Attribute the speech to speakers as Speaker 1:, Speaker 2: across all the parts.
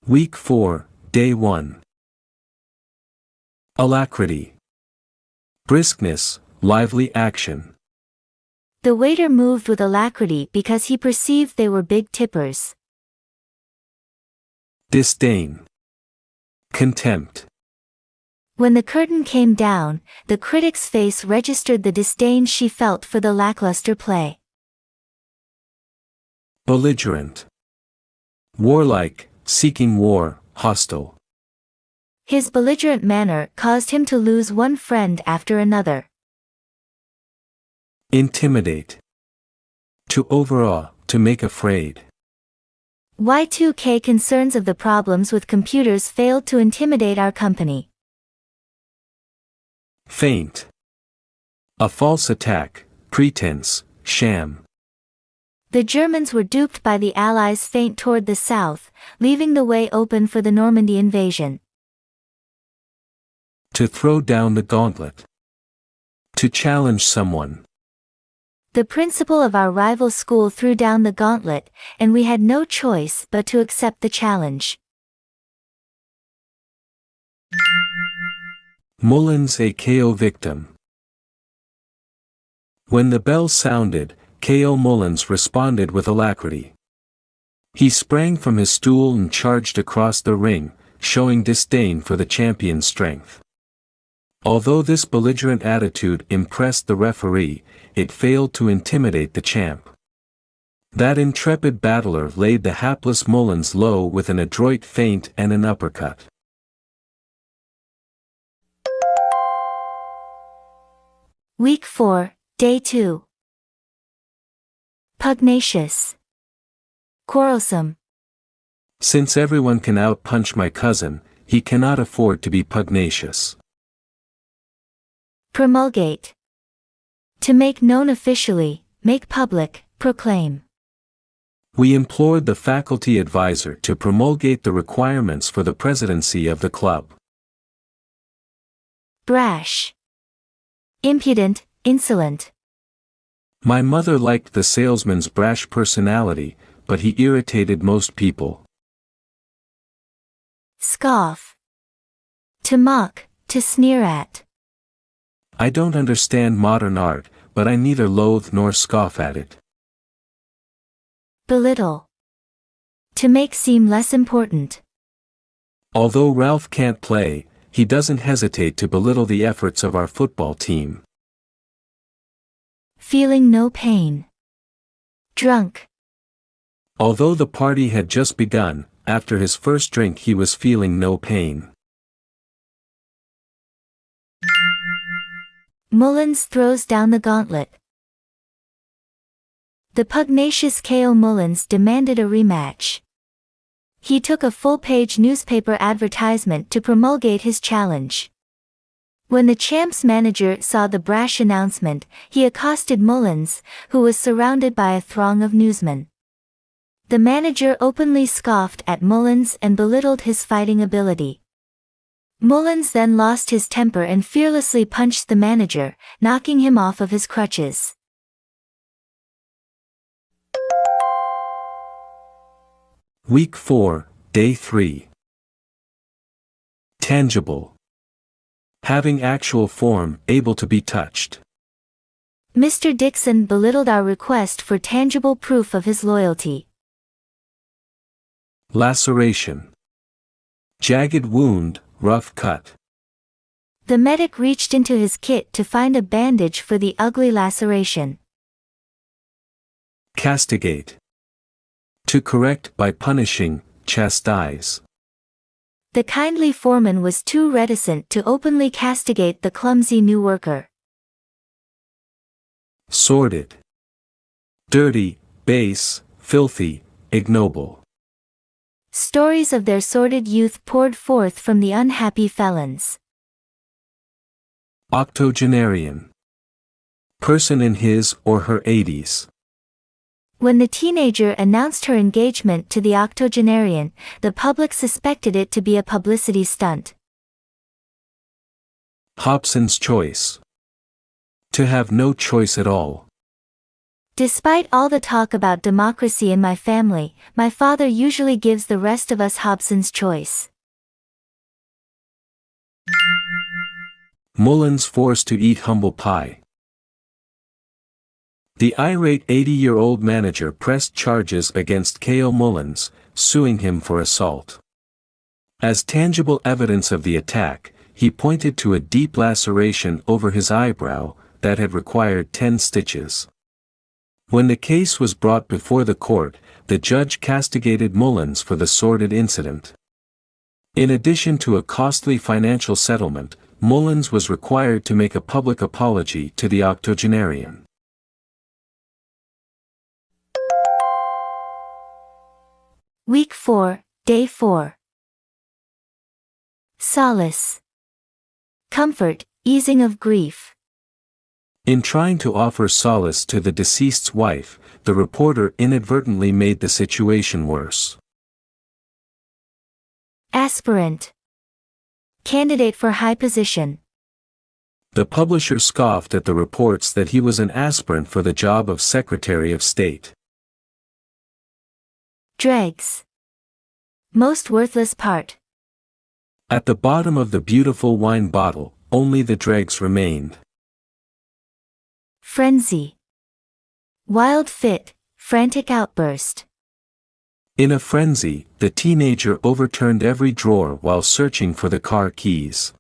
Speaker 1: Week 4, Day 1. Alacrity. Briskness, lively action.
Speaker 2: The waiter moved with alacrity because he perceived they were big tippers.
Speaker 1: Disdain. Contempt.
Speaker 2: When the curtain came down, the critic's face registered the disdain she felt for the lackluster play.
Speaker 1: Belligerent. Warlike, seeking war, hostile.
Speaker 2: His belligerent manner caused him to lose one friend after another.
Speaker 1: Intimidate. To overawe, to make afraid.
Speaker 2: Y2K concerns of the problems with computers failed to intimidate our company.
Speaker 1: Feint. A false attack, pretense, sham.
Speaker 2: The Germans were duped by the Allies' feint toward the south, leaving the way open for the Normandy invasion.
Speaker 1: To throw down the gauntlet. To challenge someone.
Speaker 2: The principal of our rival school threw down the gauntlet, and we had no choice but to accept the challenge.
Speaker 1: Mullins a KO victim. When the bell sounded, K.O. Mullins responded with alacrity. He sprang from his stool and charged across the ring, showing disdain for the champion's strength. Although this belligerent attitude impressed the referee, it failed to intimidate the champ. That intrepid battler laid the hapless Mullins low with an adroit feint and an uppercut.
Speaker 2: Week 4, Day 2. Pugnacious. Quarrelsome.
Speaker 1: Since everyone can out-punch my cousin, he cannot afford to be pugnacious.
Speaker 2: Promulgate. To make known officially, make public, proclaim.
Speaker 1: We implored the faculty advisor to promulgate the requirements for the presidency of the club.
Speaker 2: Brash. Impudent, insolent.
Speaker 1: My mother liked the salesman's brash personality, but he irritated most people.
Speaker 2: Scoff. To mock, to sneer at.
Speaker 1: I don't understand modern art, but I neither loathe nor scoff at it.
Speaker 2: Belittle. To make seem less important.
Speaker 1: Although Ralph can't play, he doesn't hesitate to belittle the efforts of our football team.
Speaker 2: Feeling no pain. Drunk.
Speaker 1: Although the party had just begun, after his first drink he was feeling no pain.
Speaker 2: Mullins throws down the gauntlet. The pugnacious K.O. Mullins demanded a rematch. He took a full-page newspaper advertisement to promulgate his challenge. When the champ's manager saw the brash announcement, he accosted Mullins, who was surrounded by a throng of newsmen. The manager openly scoffed at Mullins and belittled his fighting ability. Mullins then lost his temper and fearlessly punched the manager, knocking him off of his crutches.
Speaker 1: Week 4, Day 3. Tangible. Having actual form, able to be touched.
Speaker 2: Mr. Dixon belittled our request for tangible proof of his loyalty.
Speaker 1: Laceration. Jagged wound, rough cut.
Speaker 2: The medic reached into his kit to find a bandage for the ugly laceration.
Speaker 1: Castigate. To correct by punishing, chastise.
Speaker 2: The kindly foreman was too reticent to openly castigate the clumsy new worker.
Speaker 1: Sordid. Dirty, base, filthy, ignoble.
Speaker 2: Stories of their sordid youth poured forth from the unhappy felons.
Speaker 1: Octogenarian. Person in his or her 80s.
Speaker 2: When the teenager announced her engagement to the octogenarian, the public suspected it to be a publicity stunt.
Speaker 1: Hobson's choice. To have no choice at all.
Speaker 2: Despite all the talk about democracy in my family, my father usually gives the rest of us Hobson's choice.
Speaker 1: Mullins forced to eat humble pie. The irate 80-year-old manager pressed charges against K.O. Mullins, suing him for assault. As tangible evidence of the attack, he pointed to a deep laceration over his eyebrow that had required 10 stitches. When the case was brought before the court, the judge castigated Mullins for the sordid incident. In addition to a costly financial settlement, Mullins was required to make a public apology to the octogenarian.
Speaker 2: Week 4, Day 4. Solace. Comfort, easing of grief.
Speaker 1: In trying to offer solace to the deceased's wife, the reporter inadvertently made the situation worse.
Speaker 2: Aspirant. Candidate for high position.
Speaker 1: The publisher scoffed at the reports that he was an aspirant for the job of Secretary of State.
Speaker 2: Dregs. Most worthless part.
Speaker 1: At the bottom of the beautiful wine bottle, only the dregs remained.
Speaker 2: Frenzy. Wild fit, frantic outburst.
Speaker 1: In a frenzy, the teenager overturned every drawer while searching for the car keys.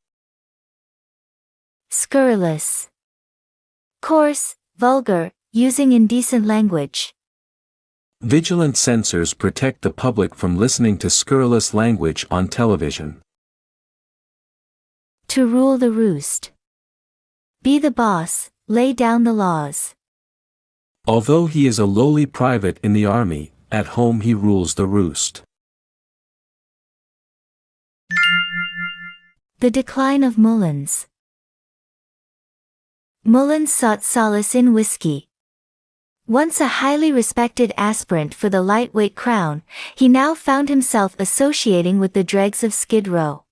Speaker 2: Scurrilous. Coarse, vulgar, using indecent language.
Speaker 1: Vigilant censors protect the public from listening to scurrilous language on television.
Speaker 2: To rule the roost. Be the boss, lay down the laws.
Speaker 1: Although he is a lowly private in the army, at home he rules the roost.
Speaker 2: The decline of Mullins. Mullins sought solace in whiskey. Once a highly respected aspirant for the lightweight crown, he now found himself associating with the dregs of Skid Row.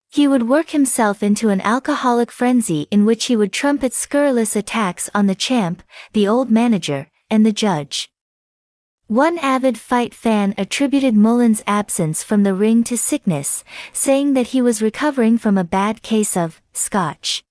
Speaker 2: He would work himself into an alcoholic frenzy in which he would trumpet scurrilous attacks on the champ, the old manager, and the judge. One avid fight fan attributed Mullins' absence from the ring to sickness, saying that he was recovering from a bad case of scotch.